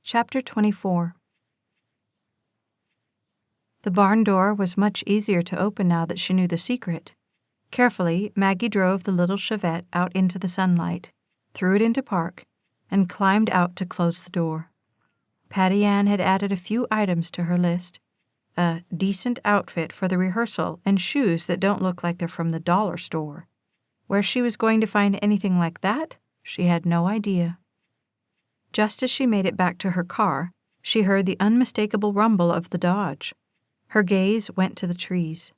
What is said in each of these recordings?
Chapter 24. The barn door was much easier to open now that she knew the secret. Carefully, Maggie drove the little Chevette out into the sunlight, threw it into park, and climbed out to close the door. Patty Ann had added a few items to her list: a decent outfit for the rehearsal and shoes that don't look like they're from the dollar store. Where she was going to find anything like that, she had no idea. Just as she made it back to her car, she heard the unmistakable rumble of the Dodge. Her gaze went to the trees.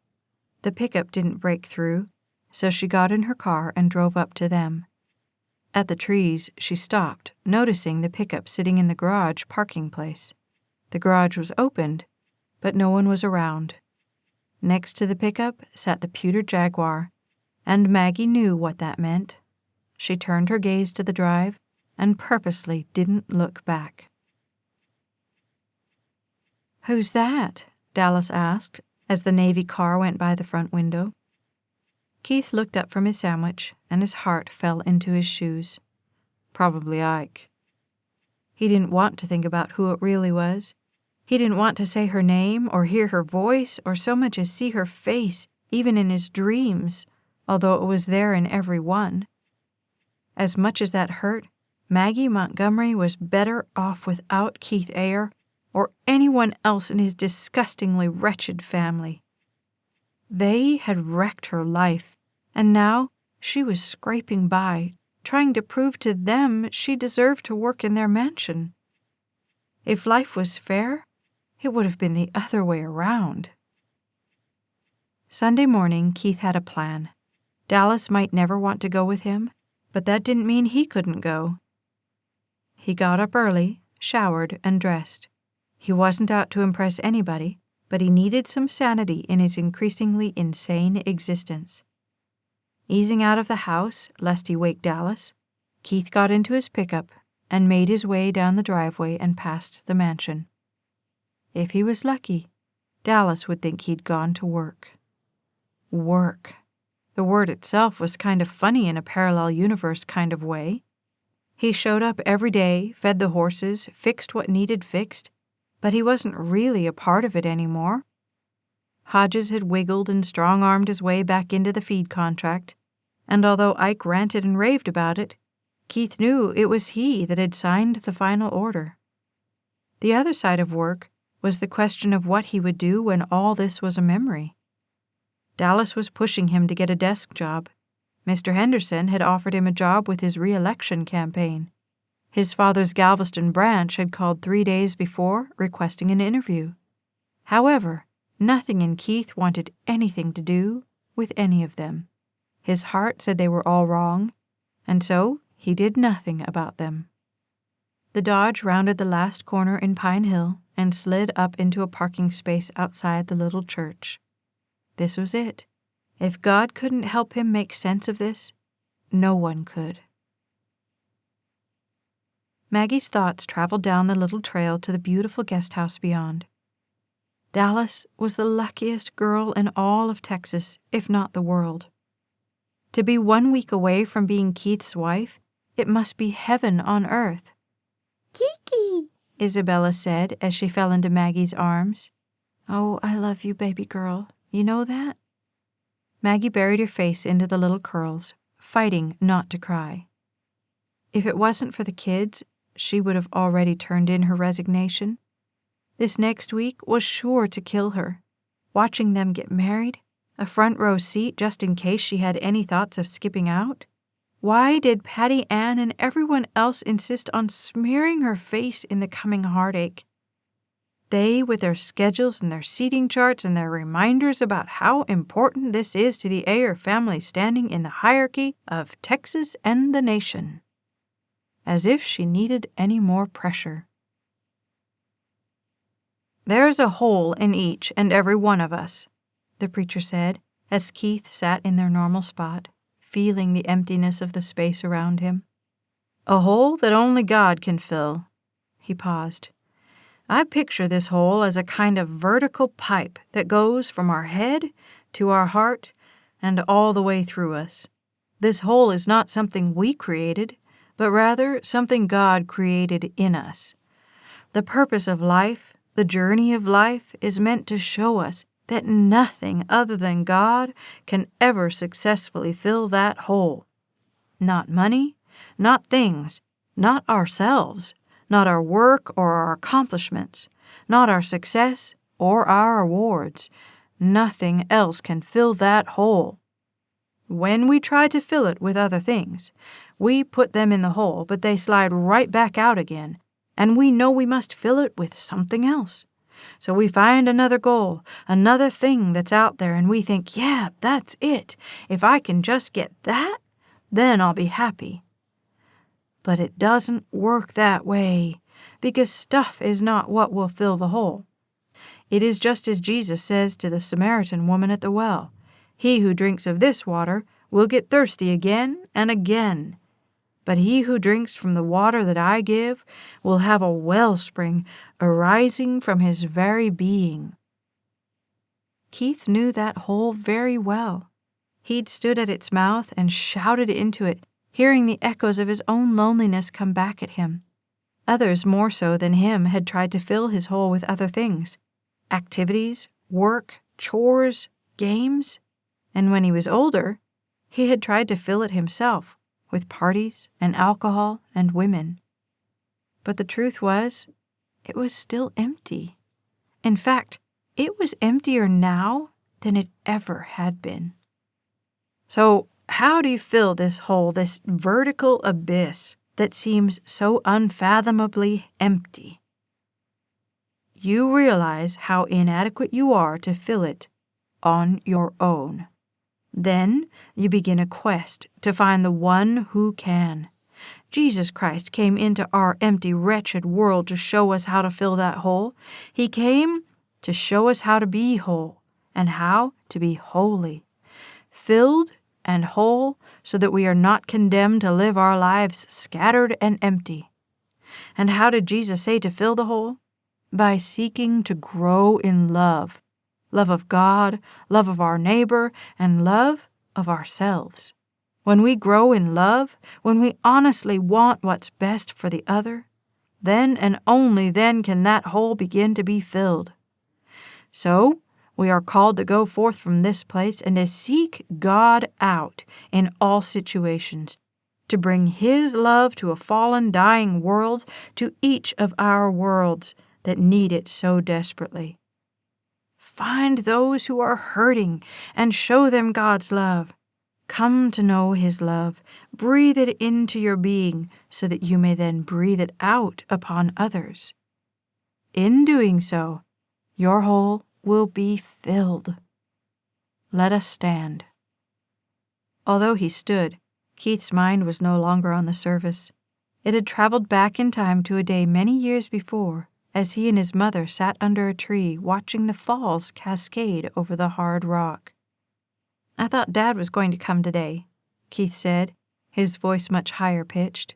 The pickup didn't break through, so she got in her car and drove up to them. At the trees, she stopped, noticing the pickup sitting in the garage parking place. The garage was opened, but no one was around. Next to the pickup sat the pewter Jaguar, and Maggie knew what that meant. She turned her gaze to the drive and purposely didn't look back. "Who's that?" Dallas asked as the Navy car went by the front window. Keith looked up from his sandwich, and his heart fell into his shoes. Probably Ike. He didn't want to think about who it really was. He didn't want to say her name or hear her voice or so much as see her face, even in his dreams, although it was there in every one. As much as that hurt, Maggie Montgomery was better off without Keith Ayer or anyone else in his disgustingly wretched family. They had wrecked her life, and now she was scraping by, trying to prove to them she deserved to work in their mansion. If life was fair, it would have been the other way around. Sunday morning, Keith had a plan. Dallas might never want to go with him, but that didn't mean he couldn't go. He got up early, showered, and dressed. He wasn't out to impress anybody, but he needed some sanity in his increasingly insane existence. Easing out of the house, lest he wake Dallas, Keith got into his pickup and made his way down the driveway and past the mansion. If he was lucky, Dallas would think he'd gone to work. Work. The word itself was kind of funny in a parallel universe kind of way. He showed up every day, fed the horses, fixed what needed fixed, but he wasn't really a part of it anymore. Hodges had wiggled and strong-armed his way back into the feed contract, and although Ike ranted and raved about it, Keith knew it was he that had signed the final order. The other side of work was the question of what he would do when all this was a memory. Dallas was pushing him to get a desk job. Mr. Henderson had offered him a job with his re-election campaign. His father's Galveston branch had called 3 days before, requesting an interview. However, nothing in Keith wanted anything to do with any of them. His heart said they were all wrong, and so he did nothing about them. The Dodge rounded the last corner in Pine Hill and slid up into a parking space outside the little church. This was it. If God couldn't help him make sense of this, no one could. Maggie's thoughts traveled down the little trail to the beautiful guest house beyond. Dallas was the luckiest girl in all of Texas, if not the world. To be 1 week away from being Keith's wife, it must be heaven on earth. "Kiki," Isabella said as she fell into Maggie's arms. "Oh, I love you, baby girl. You know that?" Maggie buried her face into the little curls, fighting not to cry. If it wasn't for the kids, she would have already turned in her resignation. This next week was sure to kill her. Watching them get married, a front row seat just in case she had any thoughts of skipping out. Why did Patty Ann and everyone else insist on smearing her face in the coming heartache? They, with their schedules and their seating charts and their reminders about how important this is to the Ayer family standing in the hierarchy of Texas and the nation. As if she needed any more pressure. "There's a hole in each and every one of us," the preacher said, as Keith sat in their normal spot, feeling the emptiness of the space around him. "A hole that only God can fill." He paused. "I picture this hole as a kind of vertical pipe that goes from our head to our heart and all the way through us. This hole is not something we created, but rather something God created in us. The purpose of life, the journey of life, is meant to show us that nothing other than God can ever successfully fill that hole. Not money, not things, not ourselves, not our work or our accomplishments, not our success or our awards. Nothing else can fill that hole. When we try to fill it with other things, we put them in the hole, but they slide right back out again, and we know we must fill it with something else. So we find another goal, another thing that's out there, and we think, yeah, that's it. If I can just get that, then I'll be happy. But it doesn't work that way, because stuff is not what will fill the hole. It is just as Jesus says to the Samaritan woman at the well, "He who drinks of this water will get thirsty again and again. But he who drinks from the water that I give will have a wellspring arising from his very being." Keith knew that hole very well. He'd stood at its mouth and shouted into it, hearing the echoes of his own loneliness come back at him. Others more so than him had tried to fill his hole with other things, activities, work, chores, games, and when he was older, he had tried to fill it himself with parties and alcohol and women. But the truth was, it was still empty. In fact, it was emptier now than it ever had been. So, how do you fill this hole, this vertical abyss that seems so unfathomably empty? You realize how inadequate you are to fill it on your own. Then you begin a quest to find the one who can. Jesus Christ came into our empty, wretched world to show us how to fill that hole. He came to show us how to be whole and how to be holy, filled and whole so that we are not condemned to live our lives scattered and empty. And how did Jesus say to fill the hole? By seeking to grow in love. Love of God, love of our neighbor, and love of ourselves. When we grow in love, when we honestly want what's best for the other, then and only then can that hole begin to be filled. So, we are called to go forth from this place and to seek God out in all situations, to bring His love to a fallen, dying world, to each of our worlds that need it so desperately. Find those who are hurting and show them God's love. Come to know His love. Breathe it into your being so that you may then breathe it out upon others. In doing so, your hole will be filled. Let us stand. Although he stood, Keith's mind was no longer on the service. It had traveled back in time to a day many years before, as he and his mother sat under a tree watching the falls cascade over the hard rock. "I thought Dad was going to come today," Keith said, his voice much higher pitched.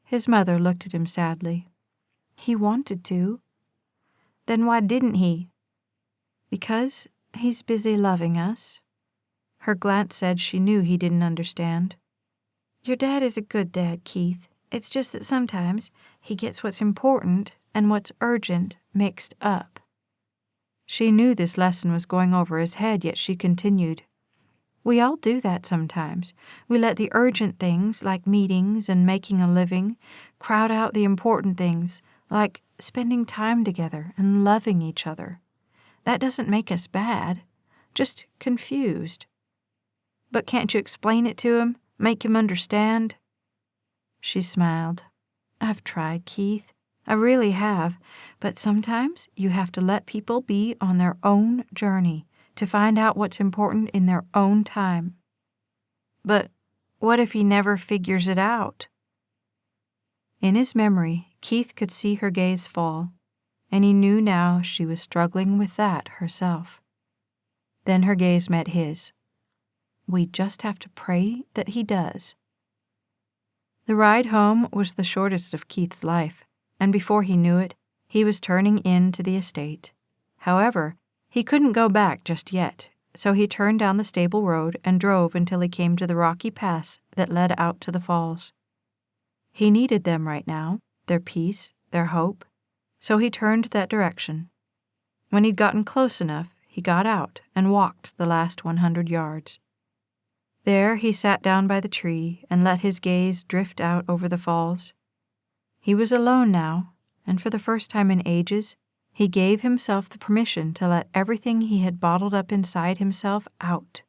His mother looked at him sadly. "He wanted to." "Then why didn't he?" "Because he's busy loving us." Her glance said she knew he didn't understand. "Your dad is a good dad, Keith. It's just that sometimes he gets what's important and what's urgent mixed up." She knew this lesson was going over his head, yet she continued. "We all do that sometimes. We let the urgent things, like meetings and making a living, crowd out the important things, like spending time together and loving each other. That doesn't make us bad, just confused." "But can't you explain it to him, make him understand?" She smiled. "I've tried, Keith. I really have. But sometimes you have to let people be on their own journey to find out what's important in their own time." "But what if he never figures it out?" In his memory, Keith could see her gaze fall, and he knew now she was struggling with that herself. Then her gaze met his. "We just have to pray that he does." The ride home was the shortest of Keith's life, and before he knew it, he was turning in to the estate. However, he couldn't go back just yet, so he turned down the stable road and drove until he came to the rocky pass that led out to the falls. He needed them right now, their peace, their hope. so he turned that direction. When he'd gotten close enough, he got out and walked the last 100 yards. There he sat down by the tree and let his gaze drift out over the falls. He was alone now, and for the first time in ages, he gave himself the permission to let everything he had bottled up inside himself out.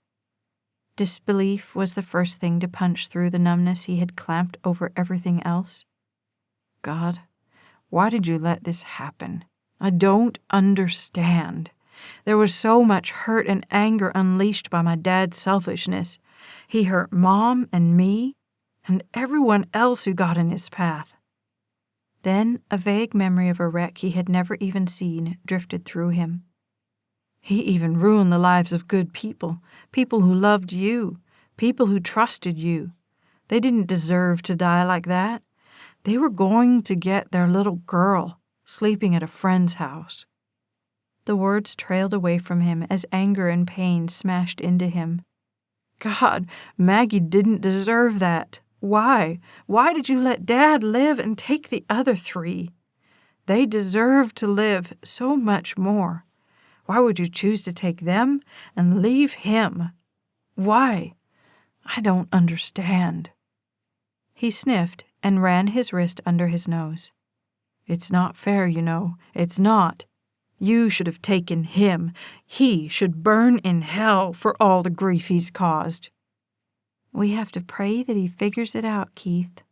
Disbelief was the first thing to punch through the numbness he had clamped over everything else. God, why did you let this happen? I don't understand. There was so much hurt and anger unleashed by my dad's selfishness. He hurt Mom and me and everyone else who got in his path. Then a vague memory of a wreck he had never even seen drifted through him. He even ruined the lives of good people, people who loved you, people who trusted you. They didn't deserve to die like that. They were going to get their little girl sleeping at a friend's house. The words trailed away from him as anger and pain smashed into him. God, Maggie didn't deserve that. Why? Why did you let Dad live and take the other 3? They deserve to live so much more. Why would you choose to take them and leave him? Why? I don't understand. He sniffed and ran his wrist under his nose. It's not fair, you know. It's not. You should have taken him. He should burn in hell for all the grief he's caused. We have to pray that he figures it out, Keith.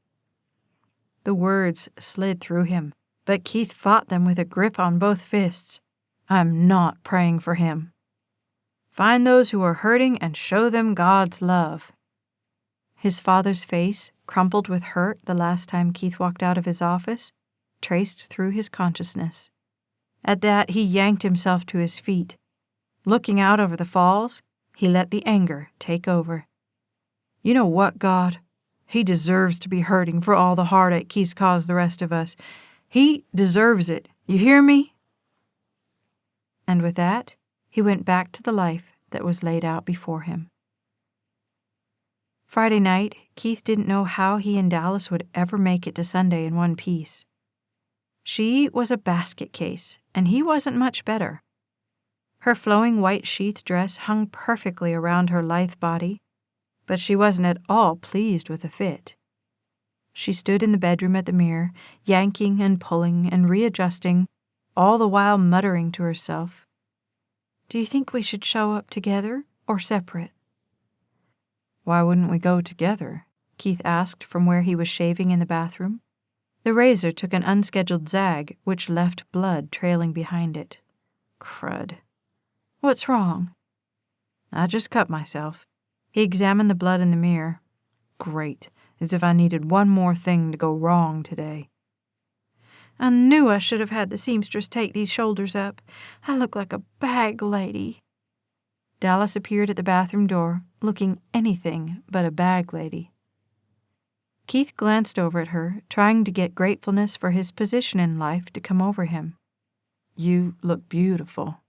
The words slid through him, but Keith fought them with a grip on both fists. I'm not praying for him. Find those who are hurting and show them God's love. His father's face, crumpled with hurt the last time Keith walked out of his office, traced through his consciousness. At that, he yanked himself to his feet. Looking out over the falls, he let the anger take over. You know what, God? He deserves to be hurting for all the heartache he's caused the rest of us. He deserves it. You hear me? And with that, he went back to the life that was laid out before him. Friday night, Keith didn't know how he and Dallas would ever make it to Sunday in one piece. She was a basket case, and he wasn't much better. Her flowing white sheath dress hung perfectly around her lithe body, but she wasn't at all pleased with the fit. She stood in the bedroom at the mirror, yanking and pulling and readjusting, all the while muttering to herself, "Do you think we should show up together or separate?" "Why wouldn't we go together?" Keith asked from where he was shaving in the bathroom. The razor took an unscheduled zag, which left blood trailing behind it. Crud. What's wrong? I just cut myself. He examined the blood in the mirror. Great, as if I needed one more thing to go wrong today. I knew I should have had the seamstress take these shoulders up. I look like a bag lady. Dallas appeared at the bathroom door, looking anything but a bag lady. Keith glanced over at her, trying to get gratefulness for his position in life to come over him. You look beautiful.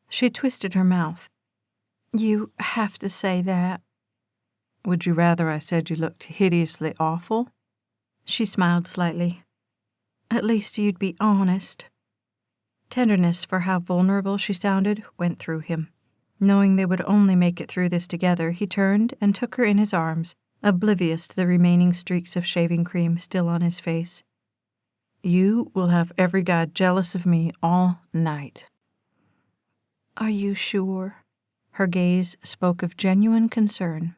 She twisted her mouth. You have to say that. Would you rather I said you looked hideously awful? She smiled slightly. At least you'd be honest. Tenderness for how vulnerable she sounded went through him. Knowing they would only make it through this together, he turned and took her in his arms, oblivious to the remaining streaks of shaving cream still on his face. You will have every guy jealous of me all night. Are you sure? Her gaze spoke of genuine concern.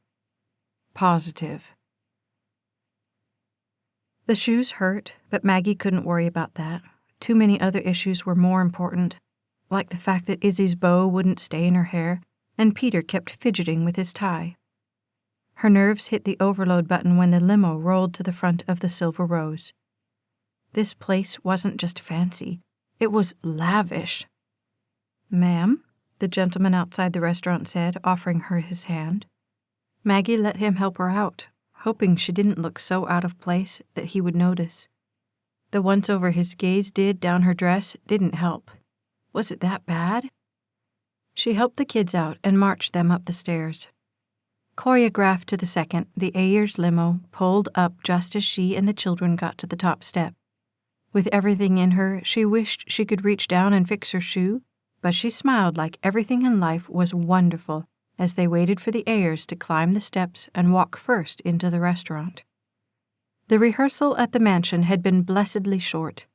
Positive. The shoes hurt, but Maggie couldn't worry about that. Too many other issues were more important, like the fact that Izzy's bow wouldn't stay in her hair, and Peter kept fidgeting with his tie. Her nerves hit the overload button when the limo rolled to the front of the Silver Rose. This place wasn't just fancy. It was lavish. Ma'am, the gentleman outside the restaurant said, offering her his hand. Maggie let him help her out, hoping she didn't look so out of place that he would notice. The once-over his gaze did down her dress didn't help. Was it that bad? She helped the kids out and marched them up the stairs. Choreographed to the second, the Ayers limo pulled up just as she and the children got to the top step. With everything in her, she wished she could reach down and fix her shoe, but she smiled like everything in life was wonderful as they waited for the Ayers to climb the steps and walk first into the restaurant. The rehearsal at the mansion had been blessedly short,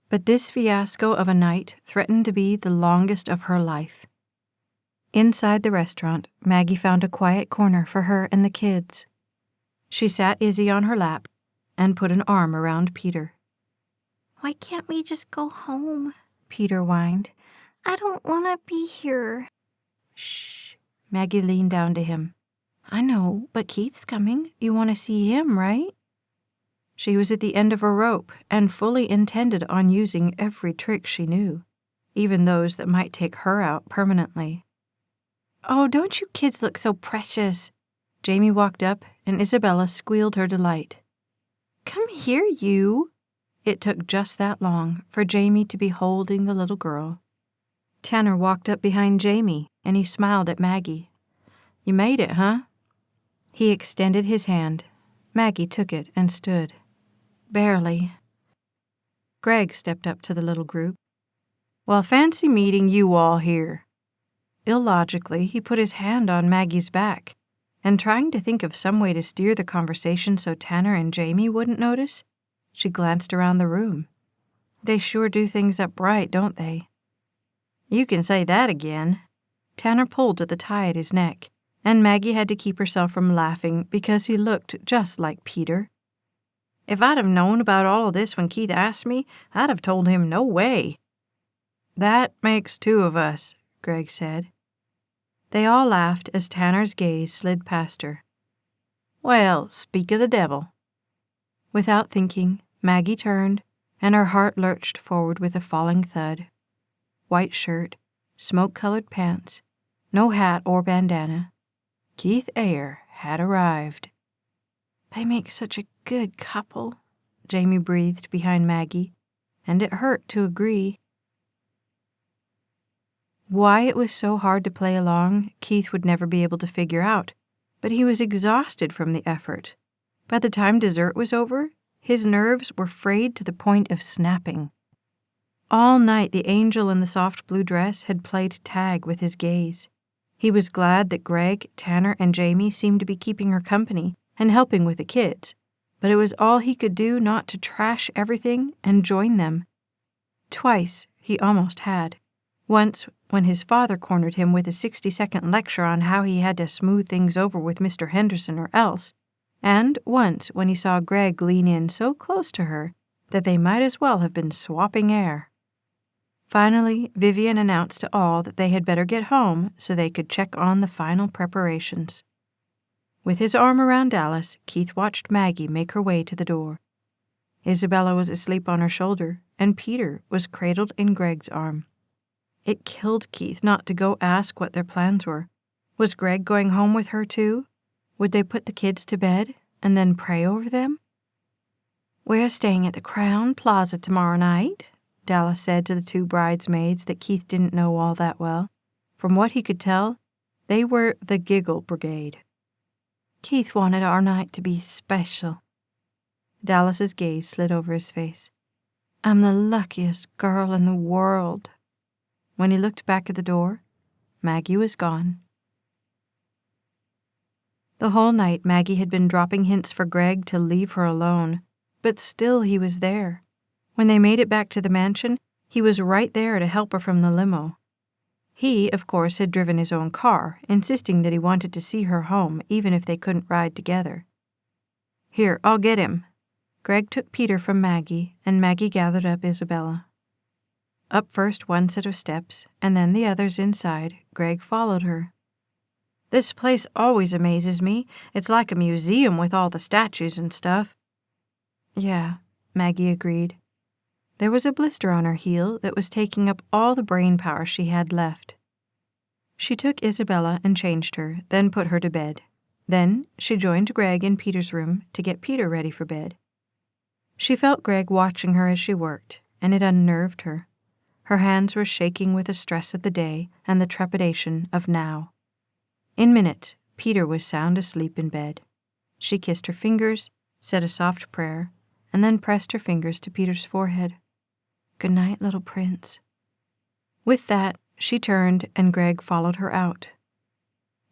but this fiasco of a night threatened to be the longest of her life. Inside the restaurant, Maggie found a quiet corner for her and the kids. She sat Izzy on her lap and put an arm around Peter. "Why can't we just go home?" Peter whined. "I don't want to be here." "Shh." Maggie leaned down to him. "I know, but Keith's coming. You want to see him, right?" She was at the end of her rope and fully intended on using every trick she knew, even those that might take her out permanently. "Oh, don't you kids look so precious?" Jamie walked up, and Isabella squealed her delight. "Come here, you." It took just that long for Jamie to be holding the little girl. Tanner walked up behind Jamie, and he smiled at Maggie. "You made it, huh?" He extended his hand. Maggie took it and stood. "Barely." Greg stepped up to the little group. "Well, fancy meeting you all here." Illogically, he put his hand on Maggie's back, and trying to think of some way to steer the conversation so Tanner and Jamie wouldn't notice, she glanced around the room. They sure do things up right, don't they? "You can say that again." Tanner pulled at the tie at his neck, and Maggie had to keep herself from laughing because he looked just like Peter. "If I'd have known about all of this when Keith asked me, I'd have told him no way." "That makes two of us," Greg said. They all laughed as Tanner's gaze slid past her. "Well, speak of the devil." Without thinking, Maggie turned, and her heart lurched forward with a falling thud. White shirt, smoke-colored pants, no hat or bandana. Keith Ayer had arrived. "They make such a good couple," Jamie breathed behind Maggie, and it hurt to agree. Why it was so hard to play along, Keith would never be able to figure out, but he was exhausted from the effort. By the time dessert was over, his nerves were frayed to the point of snapping. All night the angel in the soft blue dress had played tag with his gaze. He was glad that Greg, Tanner, and Jamie seemed to be keeping her company and helping with the kids, but it was all he could do not to trash everything and join them. Twice he almost had. Once, when his father cornered him with a 60-second lecture on how he had to smooth things over with Mr. Henderson or else, and once when he saw Greg lean in so close to her that they might as well have been swapping air. Finally, Vivian announced to all that they had better get home so they could check on the final preparations. With his arm around Dallas, Keith watched Maggie make her way to the door. Isabella was asleep on her shoulder, and Peter was cradled in Greg's arm. It killed Keith not to go ask what their plans were. Was Greg going home with her too? Would they put the kids to bed and then pray over them? "We're staying at the Crown Plaza tomorrow night," Dallas said to the two bridesmaids that Keith didn't know all that well. From what he could tell, they were the Giggle Brigade. "Keith wanted our night to be special." Dallas's gaze slid over his face. "I'm the luckiest girl in the world." When he looked back at the door, Maggie was gone. The whole night Maggie had been dropping hints for Greg to leave her alone, but still he was there. When they made it back to the mansion, he was right there to help her from the limo. He, of course, had driven his own car, insisting that he wanted to see her home even if they couldn't ride together. "Here, I'll get him." Greg took Peter from Maggie, and Maggie gathered up Isabella. Up first one set of steps, and then the others inside, Greg followed her. "This place always amazes me. It's like a museum with all the statues and stuff." "Yeah," Maggie agreed. There was a blister on her heel that was taking up all the brain power she had left. She took Isabella and changed her, then put her to bed. Then she joined Greg in Peter's room to get Peter ready for bed. She felt Greg watching her as she worked, and it unnerved her. Her hands were shaking with the stress of the day and the trepidation of now. In minutes, Peter was sound asleep in bed. She kissed her fingers, said a soft prayer, and then pressed her fingers to Peter's forehead. Good night, little prince." With that, she turned and Greg followed her out.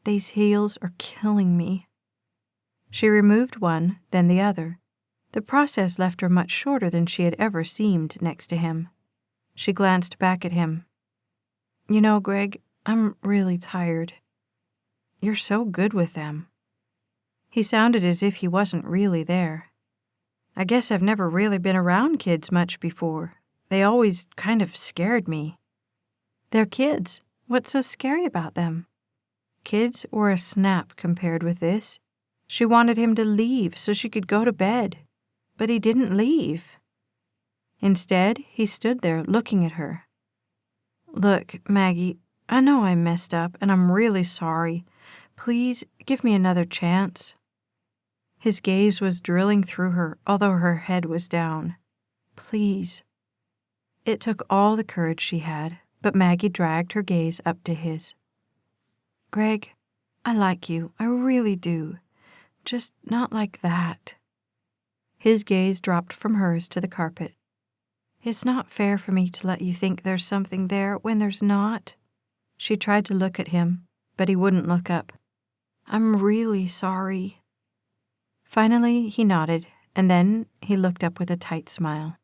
"These heels are killing me." She removed one, then the other. The process left her much shorter than she had ever seemed next to him. She glanced back at him. "You know, Greg, I'm really tired. You're so good with them." He sounded as if he wasn't really there. "I guess I've never really been around kids much before. They always kind of scared me." "They're kids. What's so scary about them?" Kids were a snap compared with this. She wanted him to leave so she could go to bed, but he didn't leave. Instead, he stood there looking at her. "Look, Maggie, I know I messed up and I'm really sorry. Please give me another chance." His gaze was drilling through her, although her head was down. "Please." It took all the courage she had, but Maggie dragged her gaze up to his. "Greg, I like you. I really do. Just not like that." His gaze dropped from hers to the carpet. "It's not fair for me to let you think there's something there when there's not." She tried to look at him, but he wouldn't look up. "I'm really sorry." Finally, he nodded, and then he looked up with a tight smile.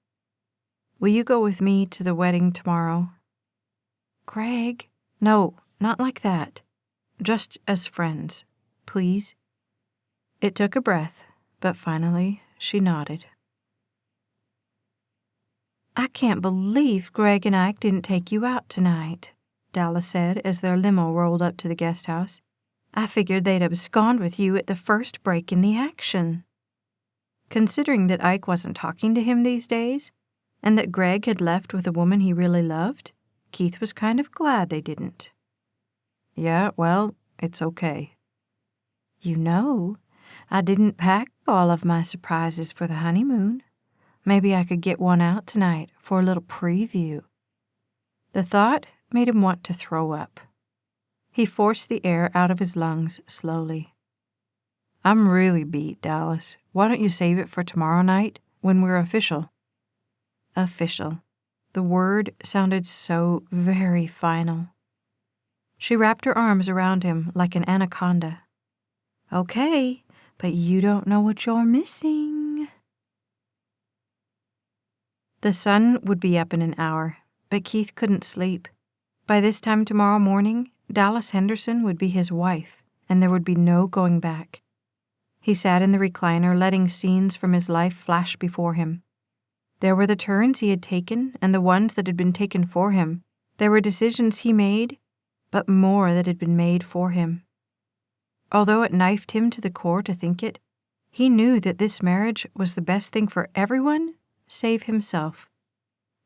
"Will you go with me to the wedding tomorrow?" "Greg." "No, not like that. Just as friends. Please?" It took a breath, but finally she nodded. "I can't believe Greg and Ike didn't take you out tonight," Dallas said as their limo rolled up to the guest house. "I figured they'd abscond with you at the first break in the action." Considering that Ike wasn't talking to him these days, and that Greg had left with a woman he really loved, Keith was kind of glad they didn't. "Yeah, well, it's okay." "You know, I didn't pack all of my surprises for the honeymoon. Maybe I could get one out tonight for a little preview." The thought made him want to throw up. He forced the air out of his lungs slowly. "I'm really beat, Dallas. Why don't you save it for tomorrow night when we're official?" Official. The word sounded so very final. She wrapped her arms around him like an anaconda. "Okay, but you don't know what you're missing." The sun would be up in an hour, but Keith couldn't sleep. By this time tomorrow morning, Dallas Henderson would be his wife, and there would be no going back. He sat in the recliner, letting scenes from his life flash before him. There were the turns he had taken and the ones that had been taken for him. There were decisions he made, but more that had been made for him. Although it knifed him to the core to think it, he knew that this marriage was the best thing for everyone save himself.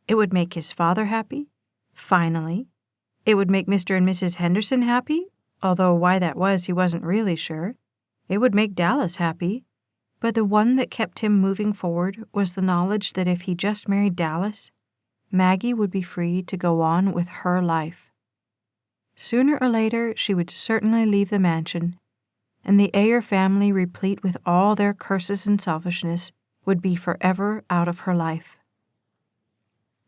It would make his father happy, finally. It would make Mr. and Mrs. Henderson happy, although why that was he wasn't really sure. It would make Dallas happy. But the one that kept him moving forward was the knowledge that if he just married Dallas, Maggie would be free to go on with her life. Sooner or later, she would certainly leave the mansion, and the Ayer family, replete with all their curses and selfishness, would be forever out of her life.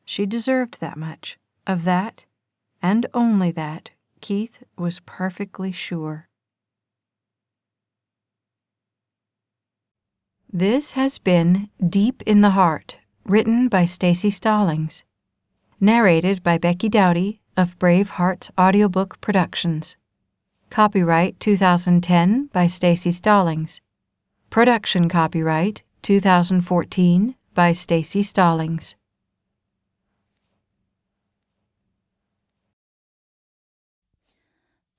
She deserved that much. Of that, and only that, Keith was perfectly sure. This has been Deep in the Heart, written by Staci Stallings. Narrated by Becky Dowdy of Brave Hearts Audiobook Productions. Copyright 2010 by Staci Stallings. Production copyright 2014 by Staci Stallings.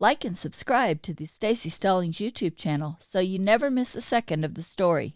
Like and subscribe to the Staci Stallings YouTube channel so you never miss a second of the story.